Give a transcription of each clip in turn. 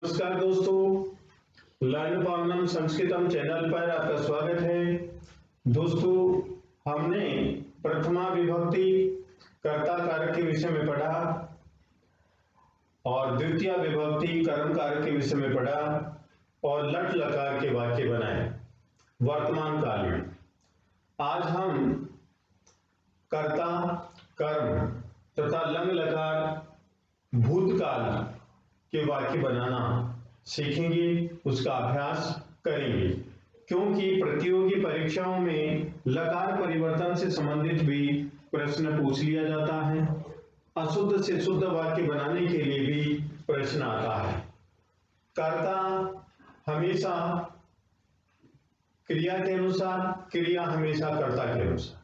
नमस्कार दोस्तों, learn पावनम संस्कृतम channel पर आपका स्वागत है। दोस्तों, हमने प्रथमा विभक्ति कर्ता कारक के विषय में पढ़ा और द्वितीय विभक्ति कर्म कारक के विषय में पढ़ा और लट लकार के वाक्य बनाए वर्तमान काल में। आज हम कर्ता, कर्म तथा लंग लकार भूतकाल के वाक्य बनाना सीखेंगे, उसका अभ्यास करेंगे, क्योंकि प्रतियोगी परीक्षाओं में लकार परिवर्तन से संबंधित भी प्रश्न पूछ लिया जाता है। अशुद्ध से शुद्ध वाक्य बनाने के लिए भी प्रश्न आता है। कर्ता हमेशा क्रिया के अनुसार, क्रिया हमेशा कर्ता के अनुसार।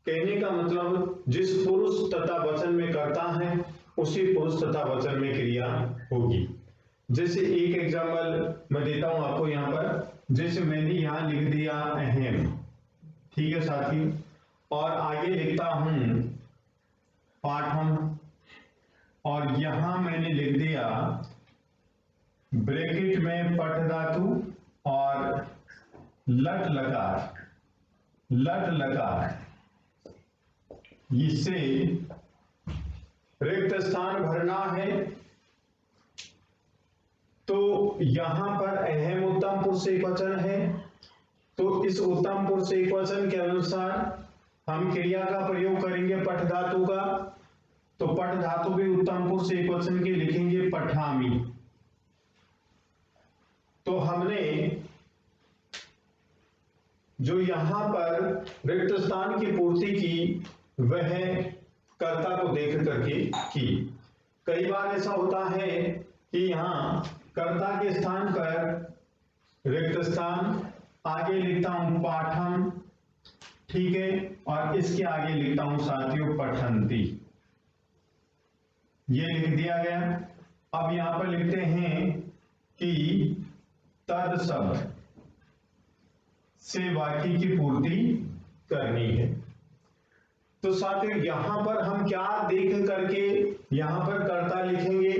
कहने का मतलब जिस पुरुष तथा वचन में कर्ता है उसी पुरुष तथा वचन में क्रिया होगी। जैसे एक एग्जाम्पल मैं देता हूं आपको यहाँ पर। जैसे मैंने यहाँ लिख दिया अहम, ठीक है साथी, और आगे लिखता हूं पाठम, और यहां मैंने लिख दिया ब्रैकेट में पठ धातु और लट लकार, लट लकार, इससे रिक्त स्थान भरना है। तो यहां पर अहम उत्तम पुरुष एकवचन है, तो इस उत्तम पुरुष एकवचन के अनुसार हम क्रिया का प्रयोग करेंगे पठ धातु का। तो पठ धातु भी उत्तम पुरुष एकवचन के लिखेंगे पठामी। तो हमने जो यहां पर रिक्त स्थान की पूर्ति की वह कर्ता को देख करके की। कई बार ऐसा होता है कि यहां कर्ता के स्थान पर रिक्त स्थान, आगे लिखता हूं पाठम, ठीक है, और इसके आगे लिखता हूं साथियों पठंती, ये लिख दिया गया। अब यहां पर लिखते हैं कि तद शब्द से वाक्य की पूर्ति करनी है। तो साथियों यहां पर हम क्या देख करके यहां पर कर्ता लिखेंगे?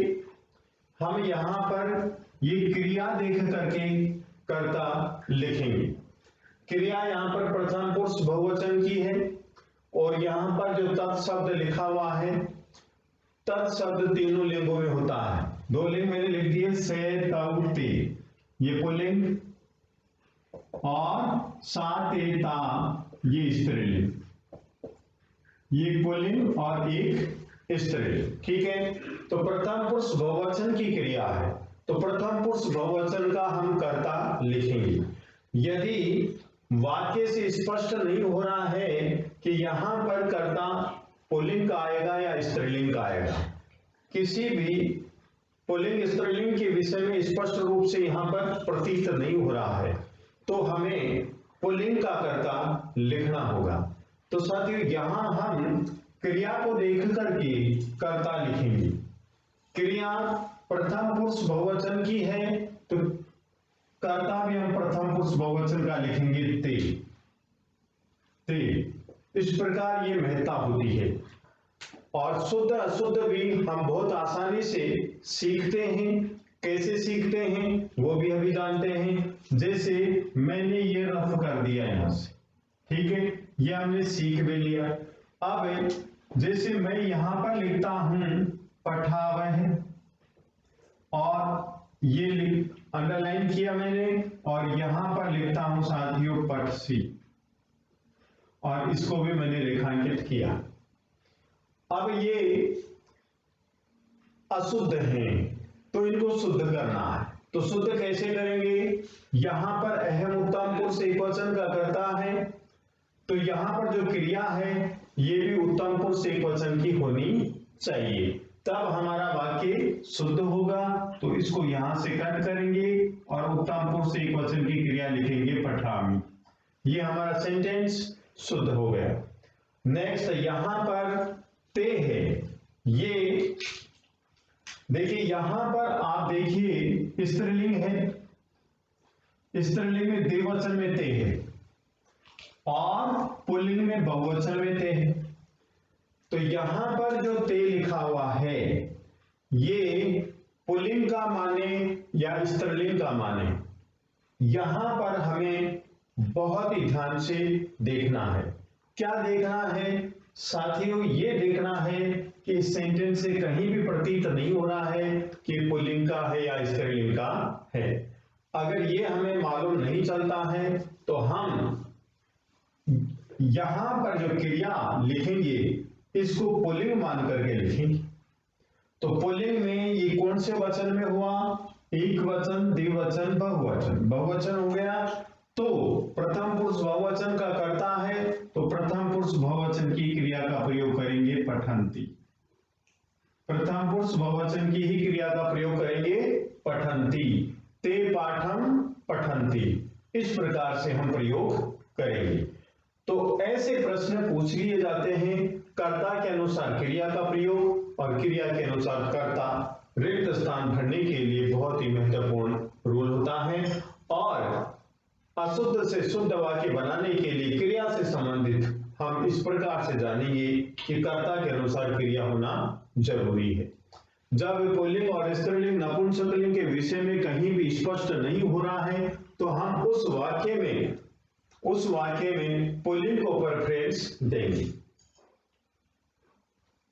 हम यहां पर ये क्रिया देख करके कर्ता लिखेंगे। क्रिया यहां पर प्रथम पुरुष बहुवचन की है, और यहां पर जो तत्शब्द लिखा हुआ है, तत्शब्द तीनों लिंगों में होता है। दो लिंग मैंने लिख दिए, से तौ ते, ये पुल्लिंग, और सा ते ता ये स्त्रीलिंग, ये पुल्लिंग और एक स्त्रीलिंग, ठीक है। तो प्रथम पुरुष बहुवचन की क्रिया है, तो प्रथम पुरुष बहुवचन का हम कर्ता लिखेंगे। यदि वाक्य से स्पष्ट नहीं हो रहा है कि यहां पर कर्ता पुल्लिंग का आएगा या स्त्रीलिंग का आएगा, किसी भी पुल्लिंग स्त्रीलिंग के विषय में स्पष्ट रूप से यहां पर प्रतीत नहीं हो रहा है, तो हमें पुल्लिंग का कर्ता लिखना होगा। तो साथियों यहां हम क्रिया को देख करके कर्ता लिखेंगे। क्रिया प्रथम पुरुष बहुवचन की है, तो कर्ता भी हम प्रथम पुरुष बहुवचन का लिखेंगे ते, ते। इस प्रकार ये महत्ता होती है। और शुद्ध अशुद्ध भी हम बहुत आसानी से सीखते हैं। कैसे सीखते हैं वो भी अभी जानते हैं। जैसे मैंने ये रफ कर दिया यहां से, ठीक है, ये हमने सीख भी लिया। अब जैसे मैं यहां पर लिखता हूं पठावह, और ये अंडरलाइन किया मैंने, और यहां पर लिखता हूं साथियों पठसी, और इसको भी मैंने रेखांकित किया। अब ये अशुद्ध हैं, तो इनको शुद्ध करना है। तो शुद्ध कैसे करेंगे? यहां पर अहम उत्तम पुरुष एकवचन का कर्ता है, तो यहां पर जो क्रिया है ये भी उत्तम पुरुष एकवचन की होनी चाहिए, तब हमारा वाक्य शुद्ध होगा। तो इसको यहां से कट करेंगे और उत्तम पुरुष एकवचन की क्रिया लिखेंगे पठामी। ये हमारा सेंटेंस शुद्ध हो गया। नेक्स्ट यहां पर ते है, ये देखिए यहां पर आप देखिए स्त्रीलिंग है, स्त्रीलिंग में द्विवचन में ते है और पुल्लिंग में बहुवचन में ते है। तो यहां पर जो ते लिखा हुआ है ये पुल्लिंग का माने या स्त्रीलिंग का माने, यहां पर हमें बहुत ही ध्यान से देखना है। क्या देखना है साथियों? ये देखना है कि इस सेंटेंस से कहीं भी प्रतीत नहीं हो रहा है कि पुल्लिंग का है या स्त्रीलिंग का है। अगर ये हमें मालूम नहीं चलता है तो हम यहां पर जो क्रिया लिखेंगे इसको पुल्लिंग मान करके लिखेंगे। तो पुल्लिंग में ये कौन से वचन में हुआ? एक वचन, द्विवचन, बहुवचन। बहुवचन हो गया तो प्रथम पुरुष बहुवचन का कर्ता है तो प्रथम पुरुष बहुवचन की क्रिया का प्रयोग करेंगे पठन्ति। प्रथम पुरुष बहुवचन की ही क्रिया का प्रयोग करेंगे पठन्ति। ते पाठम पठन्ति, इस प्रकार से हम प्रयोग करेंगे। तो ऐसे प्रश्न पूछ लिए जाते हैं, कर्ता के अनुसार क्रिया का प्रयोग और क्रिया के अनुसार कर्ता रिक्त स्थान भरने के लिए बहुत ही महत्वपूर्ण रूल होता है। और अशुद्ध से शुद्ध वाक्य बनाने के लिए क्रिया से संबंधित हम इस प्रकार से जानेंगे कि कर्ता के अनुसार क्रिया होना जरूरी है। जब पुल्लिंग और स्त्रीलिंग नपुंसकलिंग के विषय में कहीं भी स्पष्ट नहीं हो रहा है तो हम उस वाक्य में पुल्लिंग को प्रेफरेंस देंगे,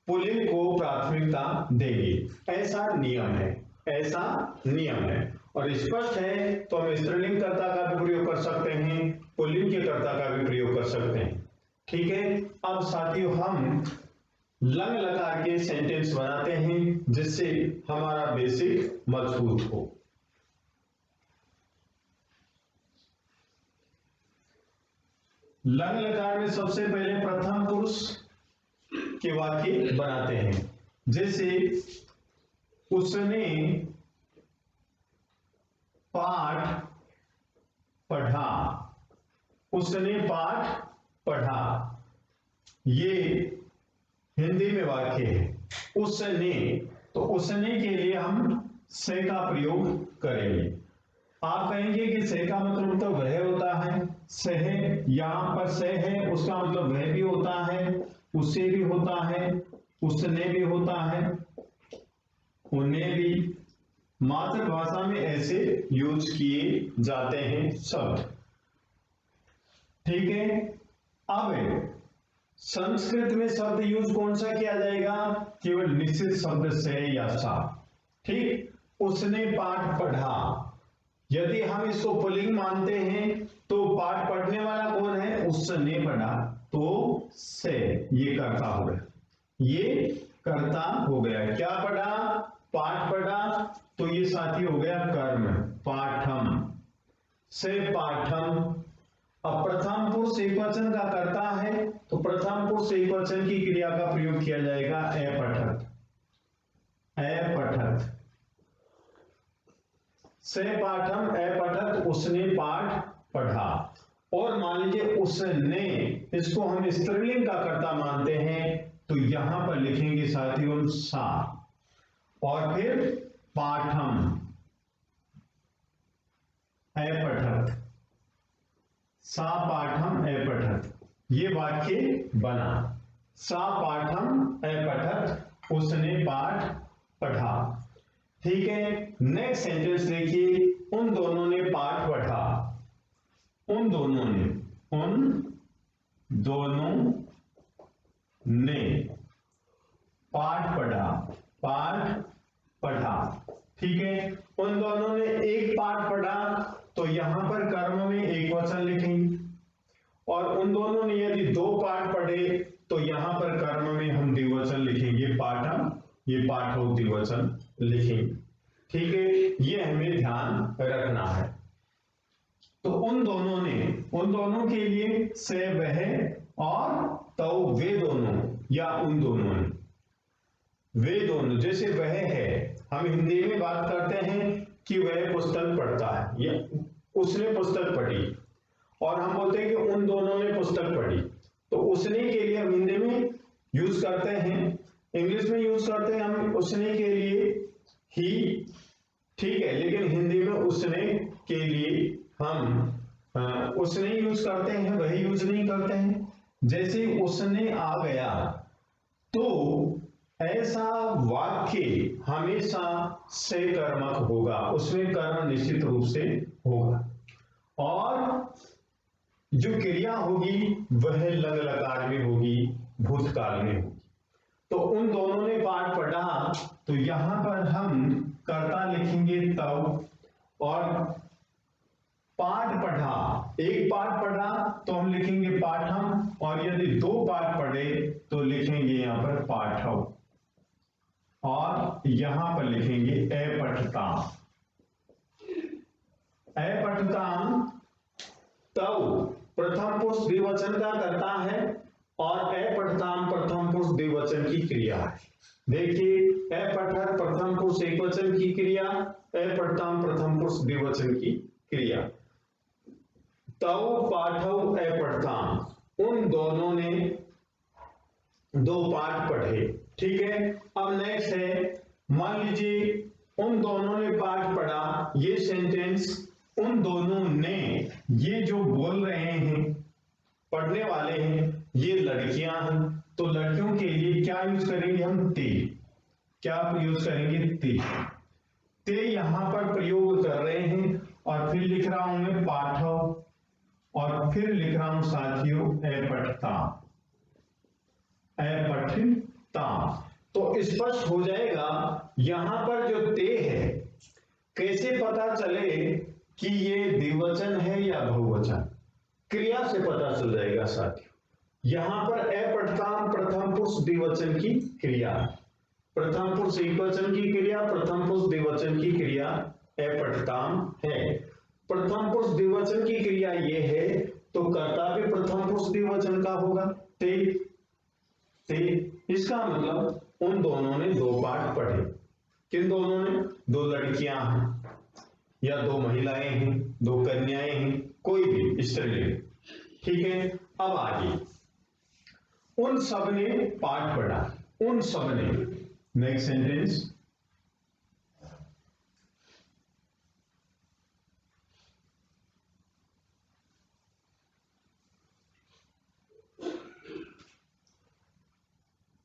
पुल्लिंग को प्राथमिकता देंगे। ऐसा नियम है, ऐसा नियम है। और स्पष्ट है तो हम स्त्रीलिंग कर्ता का भी प्रयोग कर सकते हैं, पुल्लिंग के कर्ता का भी प्रयोग कर सकते हैं। ठीक है। अब साथियों हम लंग लकार के सेंटेंस बनाते हैं जिससे हमारा बेसिक मजबूत हो। लंग लकार में सबसे पहले प्रथम पुरुष के वाक्य बनाते हैं। जैसे उसने पाठ पढ़ा, उसने पाठ पढ़ा, ये हिंदी में वाक्य है। उसने, तो उसने के लिए हम से का प्रयोग करेंगे। आप कहेंगे कि से का मतलब तो वह होता है, सह, यहां पर से है उसका मतलब वह भी होता है, उसे भी होता है, उसने भी होता है, उन्हें भी। मातृभाषा में ऐसे यूज किए जाते हैं शब्द। ठीक है। अब संस्कृत में शब्द यूज कौन सा किया जाएगा? केवल निश्चित शब्द से या सा। ठीक। उसने पाठ पढ़ा, यदि हम इसको पुल्लिंग मानते हैं तो पाठ पढ़ने वाला कौन है? उसने पढ़ा, तो से, ये कर्ता हो गया, ये कर्ता हो गया। क्या पढ़ा? पाठ पढ़ा, तो ये साथी हो गया कर्म, पाठम, से पाठम। अब प्रथम पुरुष एकवचन का कर्ता है तो प्रथम पुरुष एकवचन की क्रिया का प्रयोग किया जाएगा अपठत, अपठत। से पाठम अपठत, उसने पाठ पढ़ा। और मान लीजिए उसने, इसको हम स्त्रीलिंग का कर्ता मानते हैं तो यहां पर लिखेंगे साथियों सा, और फिर पाठम अपठत, सा पाठम अपठत, ये वाक्य बना। सा पाठम अपठत, उसने पाठ पढ़ा। ठीक है। नेक्स्ट सेंटेंस देखिए, उन दोनों ने पाठ पढ़ा, उन दोनों ने, उन दोनों ने पाठ पढ़ा, पाठ पढ़ा। ठीक है। उन दोनों ने एक पाठ पढ़ा तो यहां पर कर्म में एक वचन लिखेंगे, और उन दोनों ने यदि दो पाठ पढ़े तो यहां पर कर्म में हम द्विवचन लिखेंगे, पाठम, ये पाठो द्विवचन लिखेंगे। ठीक है। ये हमें ध्यान रखना है। तो उन दोनों ने, उन दोनों के लिए से वह और तो वे दोनों या उन दोनों ने, वे दोनों। जैसे वह है, हम हिंदी में बात करते हैं कि वह पुस्तक पढ़ता है या उसने पुस्तक पढ़ी, और हम बोलते हैं कि उन दोनों ने पुस्तक पढ़ी। तो उसने के लिए हम हिंदी में यूज करते हैं, इंग्लिश में यूज करते हैं हम उसने के लिए ही। ठीक है। लेकिन हिंदी में उसने के लिए हम उसने यूज करते हैं, वह यूज नहीं करते हैं। जैसे उसने आ गया तो ऐसा वाक्य हमेशा सकर्मक होगा, उसमें कर्म निश्चित रूप से होगा, और जो क्रिया होगी वह लग लकार में होगी, भूतकाल में होगी। तो उन दोनों ने पाठ पढ़ा, तो यहां पर हम कर्ता लिखेंगे तब, और पाठ पढ़ा, एक पाठ पढ़ा तो हम लिखेंगे पाठम, और यदि दो पाठ पढ़े तो लिखेंगे यहां पर पाठव, और यहां पर लिखेंगे अपठताम। अपठताम तब प्रथम पुरुष द्विवचन का करता है, और अपठताम प्रथम पुरुष द्विवचन की क्रिया है। देखिए, अपठत प्रथम पुरुष एकवचन की क्रिया, अपठताम प्रथम पुरुष द्विवचन की क्रिया। तव पाठव अपठताम, उन दोनों ने दो पाठ पढ़े। ठीक है, अब नेक्स्ट है, मान लीजिए उन दोनों ने पाठ पढ़ा, ये सेंटेंस उन दोनों ने, ये जो बोल रहे हैं पढ़ने वाले हैं ये लड़कियां हैं, तो लड़कियों के लिए क्या यूज करेंगे हम? ते। क्या यूज करेंगे? ते यहां पर प्रयोग कर रहे हैं, और फिर लिख रहा हूं मैं पाठव, और फिर लिख रहा हूं साथियों अपठता, अपठता। तो स्पष्ट हो जाएगा यहां पर जो ते है, कैसे पता चले कि ये द्विवचन है या बहुवचन? क्रिया से पता चल जाएगा साथियों। यहां पर अपठताम प्रथम पुरुष द्विवचन की क्रिया, प्रथम पुरुष एकवचन की क्रिया, प्रथम पुरुष द्विवचन की क्रिया अपठताम है। प्रथम पुरुष द्विवचन की क्रिया ये है, तो कर्ता भी प्रथम पुरुष द्विवचन का होगा, ते। इसका मतलब उन दोनों ने दो पाठ पढ़े। किन दोनों ने? दो लड़कियां हैं, या दो महिलाएं हैं, दो कन्याएं हैं, कोई भी स्त्रीलिंग। ठीक है, अब आगे, उन सब ने पाठ पढ़ा, उन सब ने। नेक्स्ट सेंटेंस,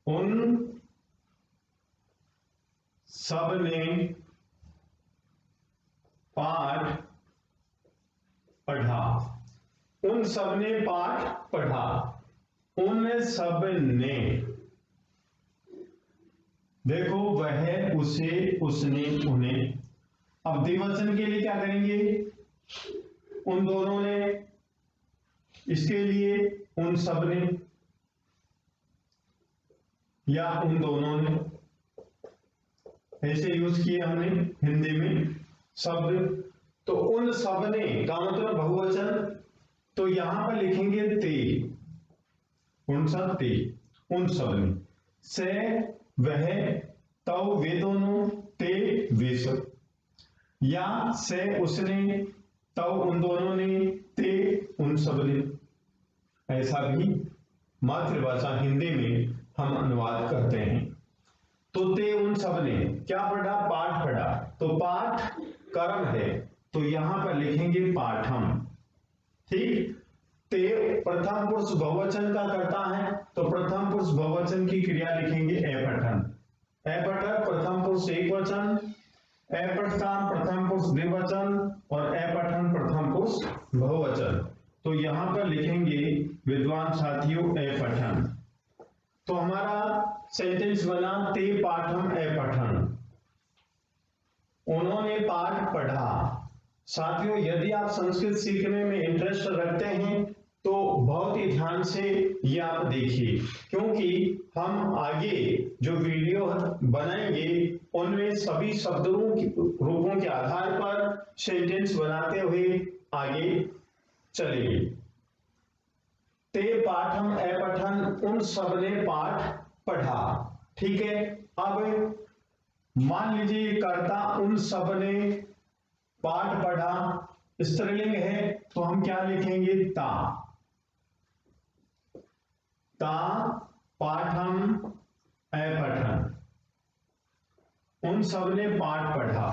उन सब ने पाठ पढ़ा, उन सब ने पाठ पढ़ा, उन सब ने। देखो, वह, उसे, उसने, उन्हें। अब द्विवचन के लिए क्या करेंगे? उन दोनों ने, इसके लिए उन सब ने, या उन दोनों ने, ऐसे यूज किए हमने हिंदी में शब्द। तो उन सब ने का मतलब बहुवचन, तो यहां पर लिखेंगे ते, उन सब ते, उन सब ने। से वह, तव वे दोनों, ते वे सब, या से उसने, तव उन दोनों ने, ते उन सब ने। ऐसा भी मातृभाषा हिंदी में हम अनुवाद करते हैं। तो ते उन सब ने क्या पढ़ा? पाठ पढ़ा। तो पाठ कर्म है, तो यहां पर लिखेंगे पाठम। ठीक, ते प्रथम पुरुष बहुवचन का करता है, तो प्रथम पुरुष बहुवचन की क्रिया लिखेंगे अपठन। अपठन प्रथम पुरुष एकवचन, अपठताम प्रथम पुरुष द्विवचन, और अपठन प्रथम पुरुष बहुवचन। तो यहां पर लिखेंगे विद्वान साथियों अपठन। तो हमारा सेंटेंस बना ते पाठम अपठन, उन्होंने पाठ पढ़ा। साथियों, यदि आप संस्कृत सीखने में इंटरेस्ट रखते हैं तो बहुत ही ध्यान से ये आप देखिए, क्योंकि हम आगे जो वीडियो बनाएंगे उनमें सभी शब्दों की रूपों के आधार पर सेंटेंस बनाते हुए आगे चलेंगे। ते पाठम अपठन, उन सब ने पाठ पढ़ा। ठीक है, अब मान लीजिए कर्ता उन सब ने पाठ पढ़ा, स्त्रीलिंग है, तो हम क्या लिखेंगे? ता, ता पाठम अपठन, उन सब ने पाठ पढ़ा।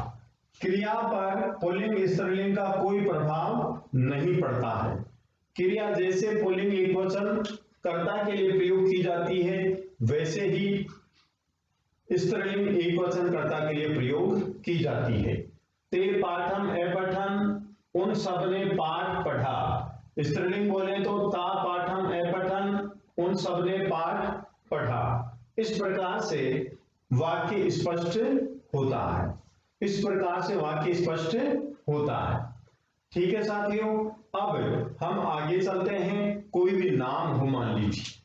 क्रिया पर पुल्लिंग स्त्रीलिंग का कोई प्रभाव नहीं पड़ता है। क्रिया जैसे पुल्लिंग एकवचन कर्ता के लिए प्रयोग की जाती है, वैसे ही स्त्रीलिंग एक वचन कर्ता के लिए प्रयोग की जाती है। ते पाठम ए पठन उन सब ने पाठ पढ़ा। स्त्रीलिंग बोले तो ता पाठम ए पठन उन सब ने पाठ पढ़ा। इस प्रकार से वाक्य स्पष्ट होता है। इस प्रकार से वाक्य स्पष्ट होता है। ठीक है साथियों, अब हम आगे चलते हैं। कोई भी नाम हो, मान लीजिए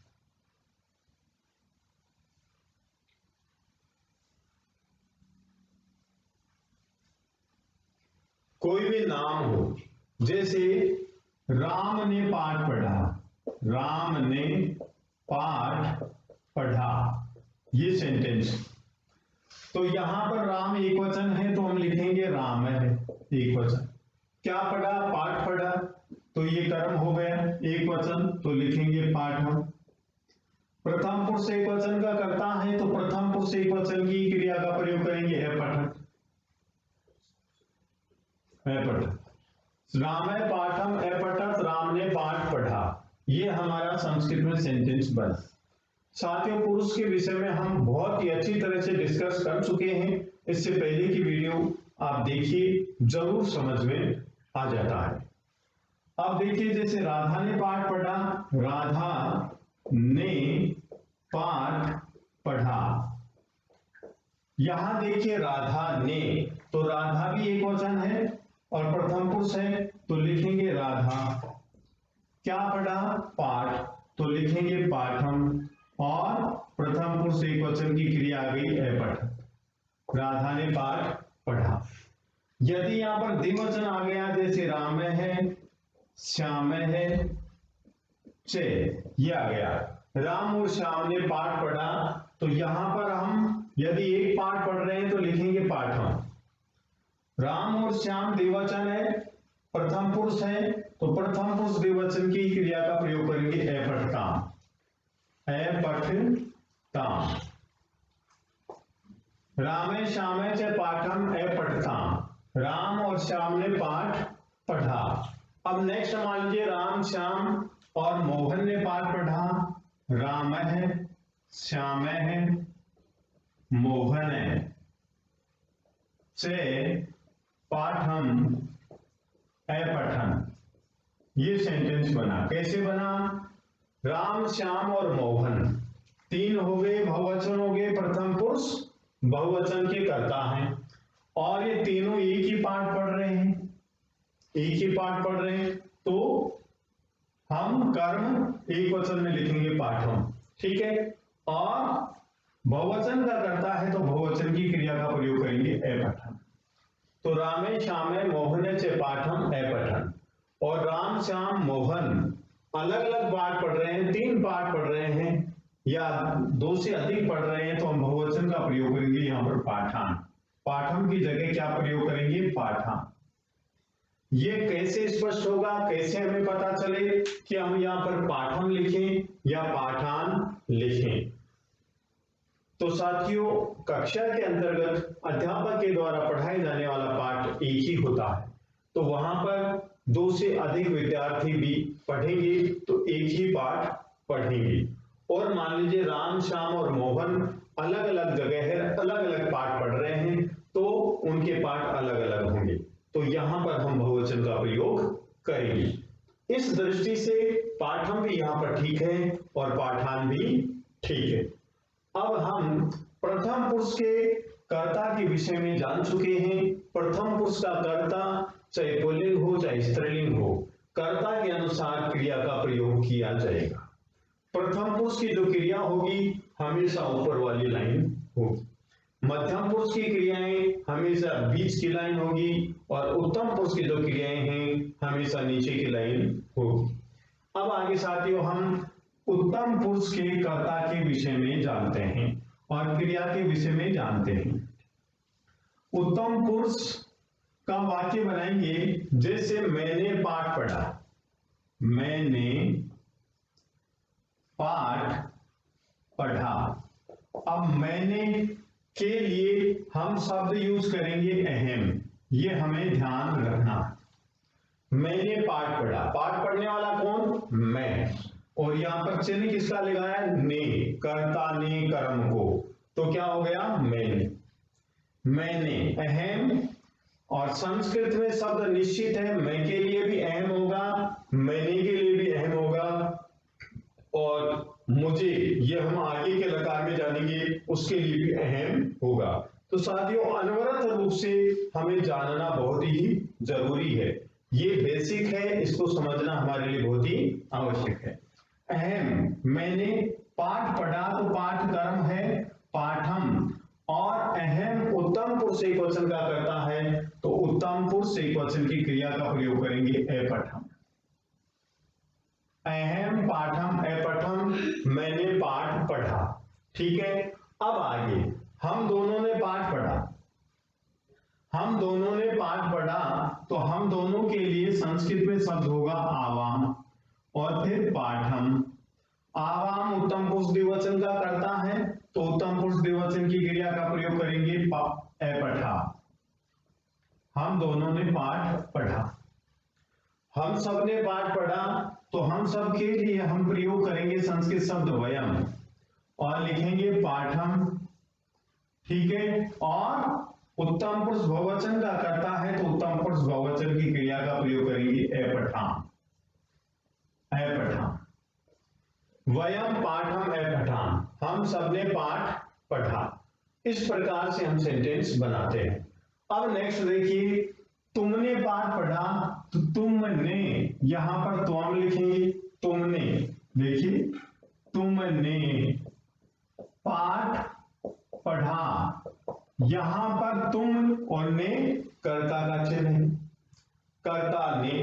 कोई भी नाम हो, जैसे राम ने पाठ पढ़ा, राम ने पाठ पढ़ा, ये सेंटेंस। तो यहां पर राम एक वचन है तो हम लिखेंगे राम है एक वचन। क्या पढ़ा? पाठ पढ़ा, तो ये कर्म हो गया एक वचन, तो लिखेंगे पाठम। प्रथम पुरुष एक वचन का कर्ता है तो प्रथम पुरुष एक वचन की क्रिया का प्रयोग करेंगे है पठन, है पठन। रामे पाठम ए पठत, राम ने पाठ पढ़ा। ये हमारा संस्कृत में सेंटेंस बना। साथियों, पुरुष के विषय में हम बहुत ही अच्छी तरह से डिस्कस कर चुके हैं। इससे पहले की वीडियो आप देखिए, जरूर समझ में आ जाता है। अब देखिए, जैसे राधा ने पाठ पढ़ा, राधा ने पाठ पढ़ा। यहां देखिए राधा ने, तो राधा भी एक वचन है और प्रथम पुरुष है, तो लिखेंगे राधा। क्या पढ़ा? पाठ, तो लिखेंगे पाठम। और प्रथम पुरुष एक वचन की क्रिया आ गई है पठन, राधा ने पाठ पढ़ा। यदि यहां पर द्विवचन आ गया, जैसे राम है, श्याम है, चे, ये आ गया, राम और श्याम ने पाठ पढ़ा, तो यहां पर हम यदि एक पाठ पढ़ रहे हैं तो लिखेंगे पाठम। राम और श्याम द्विवचन है, प्रथम पुरुष है, तो प्रथम पुरुष द्विवचन की क्रिया का प्रयोग करेंगे अपठताम, अपठताम। रामे श्यामे च पाठम अपठताम, राम और श्याम ने पाठ पढ़ा। अब नेक्स्ट मान लीजिए राम, श्याम और मोहन ने पाठ पढ़ा। राम है, श्याम है, मोहन है, से पाठम अपठन। ये सेंटेंस बना। कैसे बना? राम, श्याम और मोहन तीन हो गए, बहुवचन हो गए, प्रथम पुरुष बहुवचन के कर्ता हैं, और ये तीनों एक ही पाठ पढ़ रहे हैं, एक ही पाठ पढ़ रहे हैं, तो हम कर्म एक वचन में लिखेंगे पाठम। ठीक है, और बहुवचन का कर्ता है तो बहुवचन की क्रिया का प्रयोग करेंगे अपठन। तो रामे श्यामे मोहने च पाठम अपठन। और राम, श्याम, मोहन अलग अलग पाठ पढ़ रहे हैं, तीन पाठ पढ़ रहे हैं या दो से अधिक पढ़ रहे हैं, तो हम बहुवचन का प्रयोग करेंगे यहां पर पाठान। पाठम की जगह क्या प्रयोग करेंगे? पाठान। ये कैसे स्पष्ट होगा, कैसे हमें पता चले कि हम यहां पर पाठम लिखें या पाठान लिखें? तो साथियों, कक्षा के अंतर्गत अध्यापक के द्वारा पढ़ाए जाने वाला पाठ एक ही होता है, तो वहां पर दो से अधिक विद्यार्थी भी पढ़ेंगे तो एक ही पाठ पढ़ेंगे। और मान लीजिए राम, श्याम और मोहन अलग अलग जगह है, अलग अलग पाठ पढ़ रहे हैं, तो उनके पाठ अलग अलग होंगे, तो यहां पर हम बहुवचन का प्रयोग करेंगे। इस दृष्टि से पाठम भी यहां पर ठीक है और पाठान भी ठीक है। अब हम प्रथम पुरुष के कर्ता के विषय में जान चुके हैं। प्रथम पुरुष का कर्ता चाहे पुल्लिंग हो चाहे स्त्रीलिंग हो, कर्ता के अनुसार क्रिया का प्रयोग किया जाएगा। प्रथम पुरुष की जो क्रिया होगी हमेशा ऊपर वाली लाइन होगी, मध्यम पुरुष की क्रियाएं हमेशा बीच की लाइन होगी, और उत्तम पुरुष की जो क्रियाएं हैं हमेशा नीचे की लाइन होगी। अब आगे साथियों हम उत्तम पुरुष के कर्ता के विषय में जानते हैं और क्रिया के विषय में जानते हैं। उत्तम पुरुष का वाक्य बनाएंगे, जैसे मैंने पाठ पढ़ा, मैंने पाठ पढ़ा। अब मैंने के लिए हम शब्द यूज करेंगे अहम, ये हमें ध्यान रखना। मैंने पाठ पढ़ा, पाठ पढ़ने वाला कौन? मैं। और यहां पर चिन्ह किसका लगाया? ने, कर्ता ने कर्म को। तो क्या हो गया मैंने, मैंने अहम, और संस्कृत में शब्द निश्चित है, मैं के लिए भी अहम होगा, मैंने के लिए भी अहम होगा, और मुझे, ये हम आगे के लकार में जानेंगे, उसके लिए भी अहम होगा। तो साथियों अनवरत रूप से हमें जानना बहुत ही जरूरी है, ये बेसिक है, इसको समझना हमारे लिए बहुत ही आवश्यक है। अहम, मैंने पाठ पढ़ा, तो पाठ कर्म है पाठम, और अहम उत्तम पुरुष एक वचन का करता है, तो उत्तम पुरुष एक वचन की क्रिया का प्रयोग करेंगे अपठम। अहम पाठम अपठम, मैंने पाठ पढ़ा। ठीक है, अब आगे हम दोनों ने पाठ पढ़ा, हम दोनों ने पाठ पढ़ा, तो हम दोनों के लिए संस्कृत में शब्द होगा आवाम, और फिर पाठम। आवाम उत्तम पुरुष द्विवचन का करता है, तो उत्तम पुरुष द्विवचन की क्रिया का प्रयोग करेंगे अपठा। हम दोनों ने पाठ पढ़ा, हम सब ने पाठ पढ़ा, तो हम सब के लिए हम प्रयोग करेंगे संस्कृत शब्द वयम, और लिखेंगे पाठम। ठीक है, और उत्तम पुरुष बहुवचन का करता है, तो उत्तम पुरुष बहुवचन की क्रिया का प्रयोग करेंगे अपठाम, अपठाम। वयम पाठम अपठाम, हम सबने पाठ पढ़ा। इस प्रकार से हम सेंटेंस बनाते हैं। अब नेक्स्ट देखिए, तुमने पाठ पढ़ा, तो तुमने, यहां पर तुम लिखेंगे, तुमने, देखिए तुमने पाठ पढ़ा, यहां पर तुम और ने कर्ता का चिन्ह है, कर्ता ने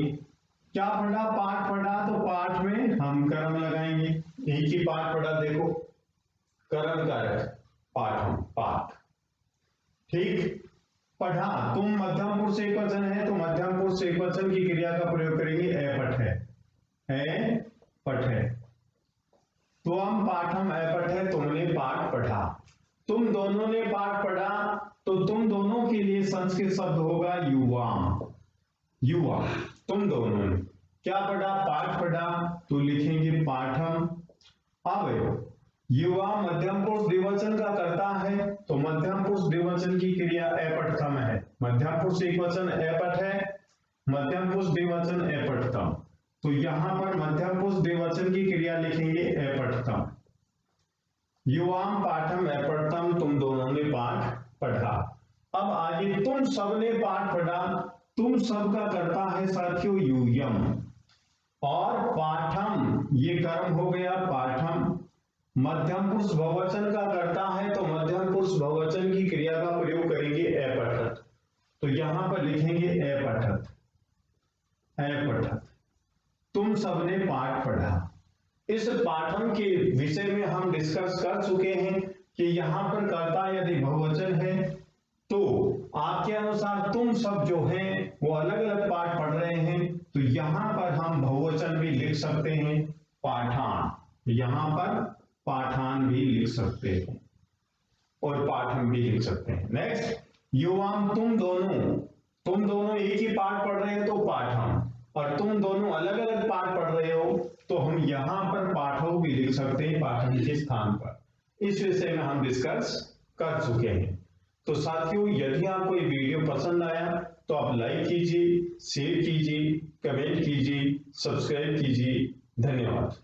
क्या पढ़ा, पाठ पढ़ा, तो पाठ में हम कर्म लगाएंगे, एक ही पाठ पढ़ा, देखो कर्म कारक पाठम, पाठ। ठीक, पढ़ा, तुम मध्यम पुरुष एक वचन है, तो मध्यम पुरुष एक वचन की क्रिया का प्रयोग करेंगे अपठ है, अपठ है। तो हम पाठम अपठ है, तुमने पाठ पढ़ा। तुम दोनों ने पाठ पढ़ा, तो तुम दोनों के लिए संस्कृत शब्द होगा युवाम, युवा। तुम दोनों ने क्या पढ़ा, पाठ पढ़ा, तो लिखेंगे पाठम। अब युवा मध्यम पुरुष द्विवचन का करता है, तो मध्यम पुरुष द्विवचन की क्रिया अपठतम है, मध्यम पुरुष एक वचन अपठ है, मध्यम पुरुष द्विवचन अपठतम, तो यहां पर मध्यम पुरुष द्विवचन की क्रिया लिखेंगे अपठतम। युवाम पाठम अपठतम, तुम दोनों ने पाठ पढ़ा। अब आगे तुम सबने पाठ पढ़ा, तुम सब का करता है साथियों यूयम, और पाठम ये कर्म हो गया पाठम, मध्यम पुरुष बहुवचन का करता है, तो मध्यम पुरुष बहुवचन की क्रिया का प्रयोग करेंगे अपठत, तो यहां पर लिखेंगे अपठत, अपठत। तुम सबने पाठ पढ़ा। इस पाठम के विषय में हम डिस्कस कर चुके हैं कि यहां पर कर्ता यदि बहुवचन है, तो आपके अनुसार तुम सब जो हैं वो अलग अलग पाठ पढ़ रहे हैं, तो यहां पर हम बहुवचन भी लिख सकते हैं पाठान, यहां पर पाठान भी लिख सकते हैं और पाठम भी लिख सकते हैं। नेक्स्ट, युवाम तुम दोनों एक ही पाठ पढ़ रहे हो तो पाठम, और तुम दोनों अलग अलग पाठ पढ़ रहे हो तो हम यहां पर पाठों भी लिख सकते हैं पाठम के स्थान पर। इस विषय में हम डिस्कस कर चुके हैं। तो साथियों यदि आपको ये वीडियो पसंद आया तो आप लाइक कीजिए, शेयर कीजिए, कमेंट कीजिए, सब्सक्राइब कीजिए। धन्यवाद।